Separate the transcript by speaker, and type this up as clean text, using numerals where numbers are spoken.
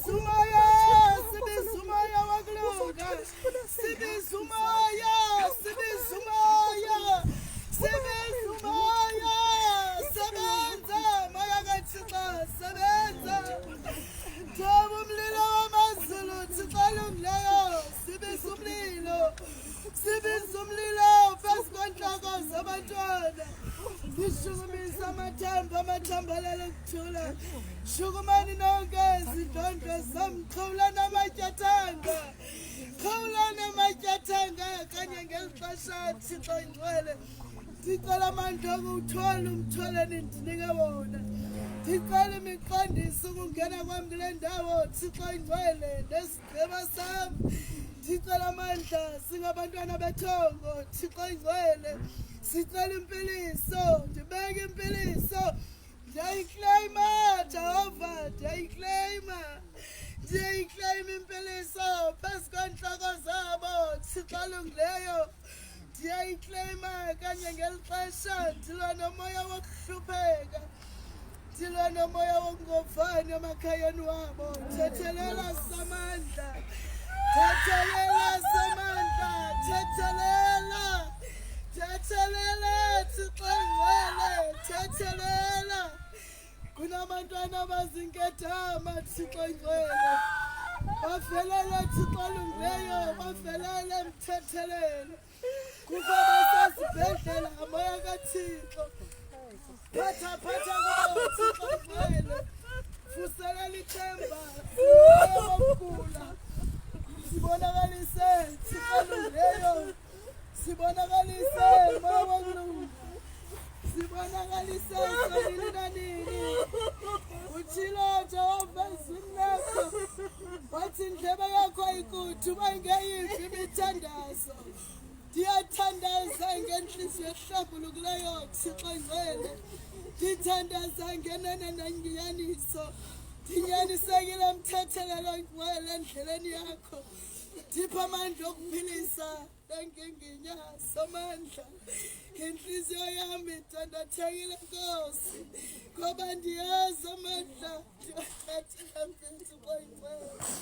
Speaker 1: Sumaya, Sibi Sumaya Wagluga, Sibi Sumaya, Sibi Sumaya, Sibi Sumaya, Sebenza, Mayagachita, Sebenza, Tabum Lilo Mazulu, Titalum Leo, Sibi Sumlilo, Sibi Sumlilo, First Contract of Sabatana. Shugumi Samatamba Matambalala Tula Shugumani Nogas, Donda, some Kolana Majatanga, Kolana Majatanga, Kanyangel Pasha, Tito in Welle, Tikalamantago, Tolum, Tolan in Nigawona, Tikalam in Condi, Sumugana Wamglendao, Tito in Welle, Des Devasam, Tikalamanta, Singabandana Batongo, Tito in Welle. Sitalim Peliso, the begging Peliso, Jay Claimer, Jehovah, Jay Claimer, Jay Claiming Peliso, Pest Contractors about Sitalum Leo, Jay Claimer, Kanyangel Fashion, Tilano Moya Walk Shupega, Tilano Moya Walk Go Find Makayanuamo, Tetelela Samantha, Tetelela Samantha, Tetelela. Tetelela, Tetelela, Kunamantana Bazinketama, Tetelela, Bafelela, Tetelela, Bafelela, Tetelela, Kubabas, Betela, Moyagatiko, Pata, Tetelela, Fusalali Temba, Kula, Sibonalise, Tetelela. Sibonakaliswe mawaglu Sibonakaliswe nini Uchilo Jehova sinakho Wathi ndlebe yakho ikuthi mangeyifi imithandazo Ndiyathandaza ngenhliziyo ehlambulukileyo Thixo ngcwele Ndithandaza ngenene nangiyaniso Ndinyanisekile mthethelelo ngcwele endleleni yakho Thipha amandla okuphilisa Nginya samandla inhliziyo yami idandathekile Nkosi ngoba ndiyazi amandla ndiwathatha phezulu kwakho